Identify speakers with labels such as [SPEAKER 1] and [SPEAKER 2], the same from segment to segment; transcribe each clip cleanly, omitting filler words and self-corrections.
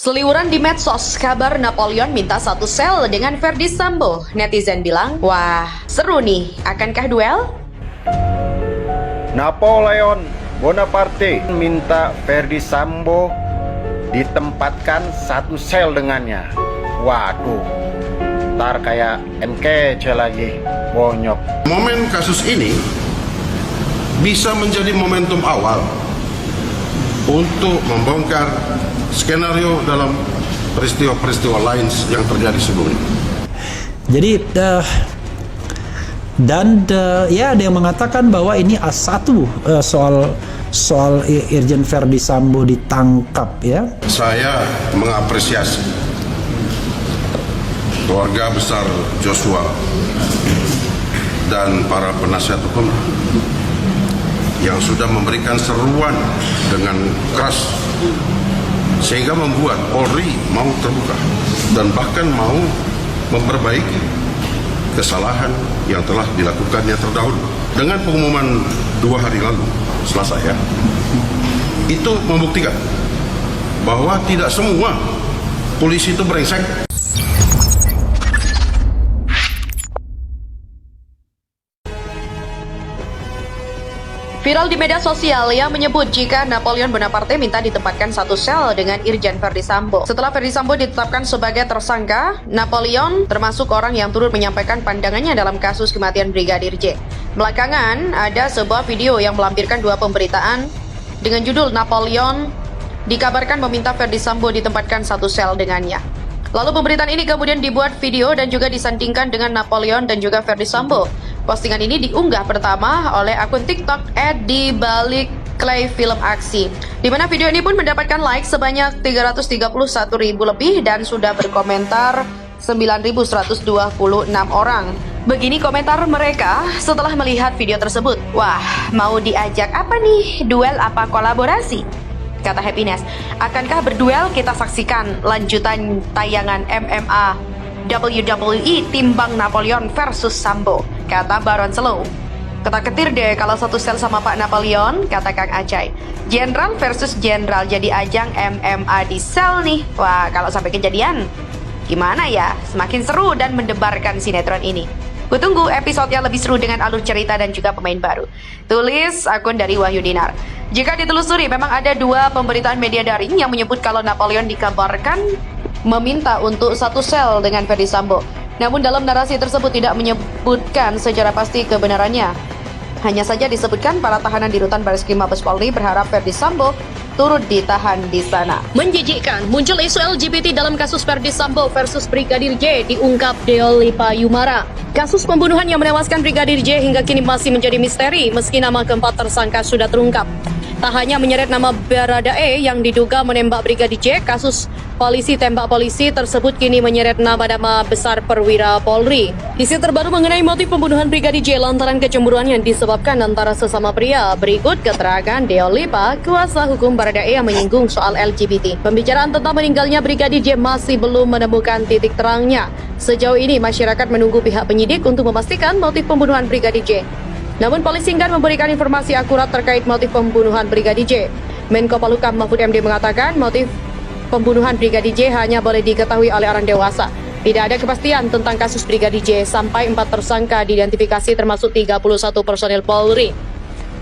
[SPEAKER 1] Seliwuran di medsos, kabar Napoleon minta satu sel dengan Ferdy Sambo. Netizen bilang, wah seru nih, akankah duel?
[SPEAKER 2] Napoleon Bonaparte minta Ferdy Sambo ditempatkan satu sel dengannya. Waduh, ntar kayak MKC lagi, bonyok.
[SPEAKER 3] Momen kasus ini bisa menjadi momentum awal untuk membongkar skenario dalam peristiwa-peristiwa lain yang terjadi sebelumnya.
[SPEAKER 4] Jadi ya ada yang mengatakan bahwa ini satu soal Irjen Ferdy Sambo ditangkap ya.
[SPEAKER 3] Saya mengapresiasi keluarga besar Joshua dan para penasihat hukum yang sudah memberikan seruan dengan keras sehingga membuat Polri mau terbuka dan bahkan mau memperbaiki kesalahan yang telah dilakukannya terdahulu. Dengan pengumuman 2 hari lalu, Selasa ya, itu membuktikan bahwa tidak semua polisi itu brengsek.
[SPEAKER 1] Viral di media sosial yang menyebut jika Napoleon Bonaparte minta ditempatkan satu sel dengan Irjen Ferdy Sambo. Setelah Ferdy Sambo ditetapkan sebagai tersangka, Napoleon termasuk orang yang turut menyampaikan pandangannya dalam kasus kematian Brigadir J. Belakangan, ada sebuah video yang melampirkan 2 pemberitaan dengan judul Napoleon dikabarkan meminta Ferdy Sambo ditempatkan satu sel dengannya. Lalu pemberitaan ini kemudian dibuat video dan juga disandingkan dengan Napoleon dan juga Ferdy Sambo. Postingan ini diunggah pertama oleh akun TikTok @dibalik_clay_film_aksi, di mana video ini pun mendapatkan like sebanyak 331.000 lebih dan sudah berkomentar 9.126 orang. Begini komentar mereka setelah melihat video tersebut. Wah, mau diajak apa nih? Duel apa kolaborasi? Kata Happiness, akankah berduel? Kita saksikan lanjutan tayangan MMA WWE timbang Napoleon versus Sambo, kata Baron Slow. Ketar-ketir deh kalau satu sel sama Pak Napoleon, kata Kang Acai. Jenderal versus jenderal jadi ajang MMA di sel nih. Wah, kalau sampai kejadian, gimana ya? Semakin seru dan mendebarkan sinetron ini. Kutunggu episode yang lebih seru dengan alur cerita dan juga pemain baru. Tulis akun dari Wahyu Dinar. Jika ditelusuri, memang ada 2 pemberitaan media daring yang menyebut kalau Napoleon dikabarkan meminta untuk satu sel dengan Ferdy Sambo. Namun dalam narasi tersebut tidak menyebutkan secara pasti kebenarannya. Hanya saja disebutkan para tahanan di rutan Bareskrim Mabes Polri berharap Ferdy Sambo turut ditahan di sana. Menjijikkan, muncul isu LGBT dalam kasus Ferdy Sambo versus Brigadir J, diungkap Deoli Payumara. Kasus pembunuhan yang menewaskan Brigadir J hingga kini masih menjadi misteri meski nama keempat tersangka sudah terungkap. Tak hanya menyeret nama Baradae yang diduga menembak Brigadir J, kasus polisi tembak polisi tersebut kini menyeret nama-nama besar perwira Polri. Isu terbaru mengenai motif pembunuhan Brigadir J lantaran kecemburuan yang disebabkan antara sesama pria. Berikut keterangan Deolipa, kuasa hukum Baradae yang menyinggung soal LGBT. Pembicaraan tentang meninggalnya Brigadir J masih belum menemukan titik terangnya. Sejauh ini masyarakat menunggu pihak penyidik untuk memastikan motif pembunuhan Brigadir J. Namun polisi enggan memberikan informasi akurat terkait motif pembunuhan Brigadir J. Menko Polhukam Mahfud MD mengatakan motif pembunuhan Brigadir J hanya boleh diketahui oleh orang dewasa. Tidak ada kepastian tentang kasus Brigadir J sampai 4 tersangka diidentifikasi termasuk 31 personel Polri.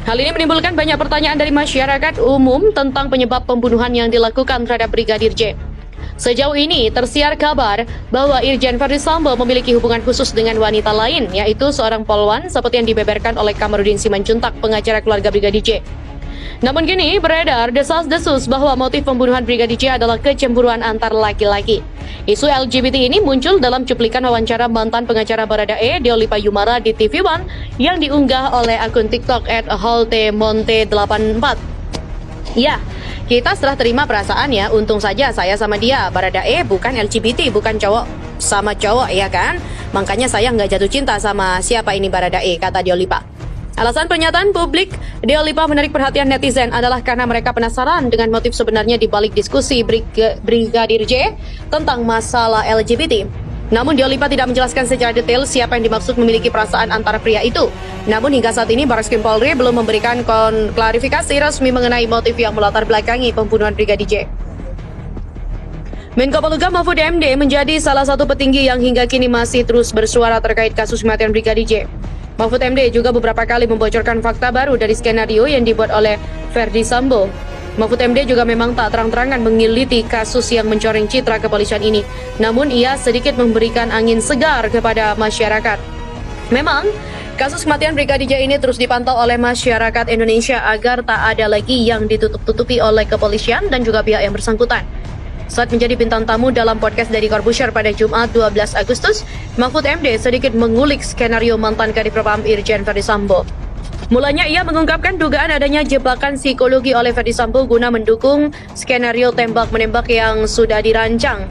[SPEAKER 1] Hal ini menimbulkan banyak pertanyaan dari masyarakat umum tentang penyebab pembunuhan yang dilakukan terhadap Brigadir J. Sejauh ini tersiar kabar bahwa Irjen Ferdy Sambo memiliki hubungan khusus dengan wanita lain, yaitu seorang polwan seperti yang dibeberkan oleh Kamarudin Simanjuntak, pengacara keluarga Brigadir J. Namun kini beredar desas-desus bahwa motif pembunuhan Brigadir J adalah kecemburuan antar laki-laki. Isu LGBT ini muncul dalam cuplikan wawancara mantan pengacara Baradae, Deoli Payumara di TV One yang diunggah oleh akun TikTok @holtemonte84. Ya, kita setelah terima perasaan ya, untung saja saya sama dia. Baradae bukan LGBT, bukan cowok sama cowok ya kan? Makanya saya nggak jatuh cinta sama siapa ini Baradae, kata Deolipa. Alasan pernyataan publik Deolipa menarik perhatian netizen adalah karena mereka penasaran dengan motif sebenarnya di balik diskusi Brigadir J tentang masalah LGBT. Namun Deolipa tidak menjelaskan secara detail siapa yang dimaksud memiliki perasaan antara pria itu. Namun hingga saat ini Bareskrim Polri belum memberikan klarifikasi resmi mengenai motif yang melatar belakangi pembunuhan Brigadir J. Menko Polhukam Mahfud MD menjadi salah satu petinggi yang hingga kini masih terus bersuara terkait kasus kematian Brigadir J. Mahfud MD juga beberapa kali membocorkan fakta baru dari skenario yang dibuat oleh Verdi Sambo. Mahfud MD juga memang tak terang-terangan mengiliti kasus yang mencoreng citra kepolisian ini. Namun ia sedikit memberikan angin segar kepada masyarakat. Memang, kasus kematian Brigadir J ini terus dipantau oleh masyarakat Indonesia agar tak ada lagi yang ditutup-tutupi oleh kepolisian dan juga pihak yang bersangkutan. Saat menjadi bintang tamu dalam podcast dari Corbusier pada Jumat 12 Agustus, Mahfud MD sedikit mengulik skenario mantan Kadif Propam Irjen Verdi Sambo. Mulanya ia mengungkapkan dugaan adanya jebakan psikologi oleh Verdi Sambo guna mendukung skenario tembak-menembak yang sudah dirancang.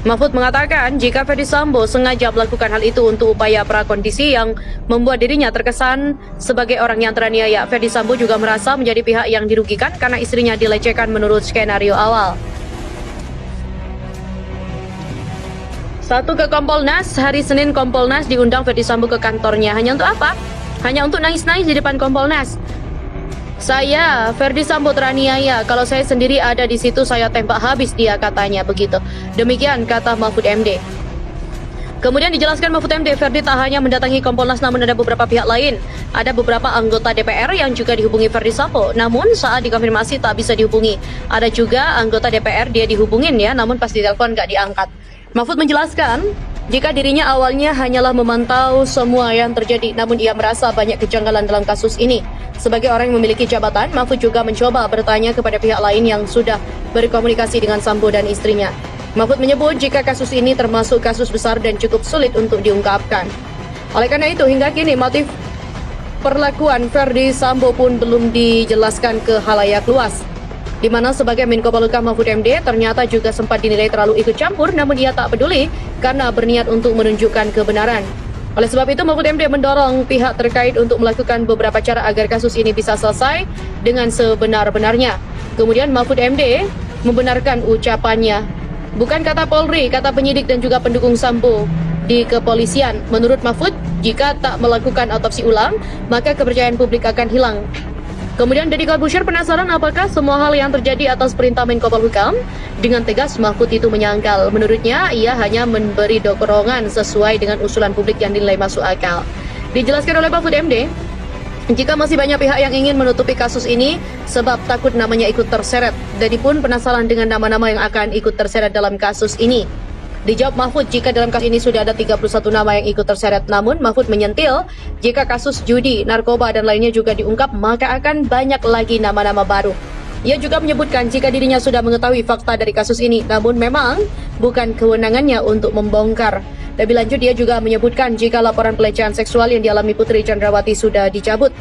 [SPEAKER 1] Mahfud mengatakan jika Verdi Sambo sengaja melakukan hal itu untuk upaya prakondisi yang membuat dirinya terkesan sebagai orang yang teraniaya. Verdi Sambo juga merasa menjadi pihak yang dirugikan karena istrinya dilecehkan menurut skenario awal. Satu ke Kompolnas, hari Senin Kompolnas diundang Verdi Sambo ke kantornya. Hanya untuk apa? Hanya untuk nangis-nangis di depan Kompolnas. Saya, Verdi Sambo teraniaya. Kalau saya sendiri ada di situ, saya tembak habis dia, katanya begitu. Demikian kata Mahfud MD. Kemudian dijelaskan Mahfud MD, Verdi tak hanya mendatangi Kompolnas, namun ada beberapa pihak lain. Ada beberapa anggota DPR yang juga dihubungi Verdi Sambo. Namun saat dikonfirmasi tak bisa dihubungi. Ada juga anggota DPR dia dihubungin ya, namun pas ditelepon gak diangkat. Mahfud menjelaskan, jika dirinya awalnya hanyalah memantau semua yang terjadi, namun ia merasa banyak kejanggalan dalam kasus ini. Sebagai orang yang memiliki jabatan, Mahfud juga mencoba bertanya kepada pihak lain yang sudah berkomunikasi dengan Sambo dan istrinya. Mahfud menyebut jika kasus ini termasuk kasus besar dan cukup sulit untuk diungkapkan. Oleh karena itu, hingga kini motif perlakuan Verdi Sambo pun belum dijelaskan ke khalayak luas. Di mana sebagai Menko Polhukam Mahfud MD ternyata juga sempat dinilai terlalu ikut campur, namun ia tak peduli karena berniat untuk menunjukkan kebenaran. Oleh sebab itu, Mahfud MD mendorong pihak terkait untuk melakukan beberapa cara agar kasus ini bisa selesai dengan sebenar-benarnya. Kemudian Mahfud MD membenarkan ucapannya. Bukan kata Polri, kata penyidik dan juga pendukung Sambo di kepolisian. Menurut Mahfud, jika tak melakukan otopsi ulang, maka kepercayaan publik akan hilang. Kemudian Deddy Corbusier penasaran apakah semua hal yang terjadi atas perintah Menko Polhukam. Dengan tegas Mahfud itu menyangkal. Menurutnya ia hanya memberi dorongan sesuai dengan usulan publik yang dinilai masuk akal. Dijelaskan oleh Mahfud MD, jika masih banyak pihak yang ingin menutupi kasus ini sebab takut namanya ikut terseret. Deddy pun penasaran dengan nama-nama yang akan ikut terseret dalam kasus ini. Dijawab Mahfud jika dalam kasus ini sudah ada 31 nama yang ikut terseret. Namun Mahfud menyentil jika kasus judi, narkoba dan lainnya juga diungkap maka akan banyak lagi nama-nama baru. Ia juga menyebutkan jika dirinya sudah mengetahui fakta dari kasus ini, namun memang bukan kewenangannya untuk membongkar. Lebih lanjut ia juga menyebutkan jika laporan pelecehan seksual yang dialami Putri Chandrawati sudah dicabut.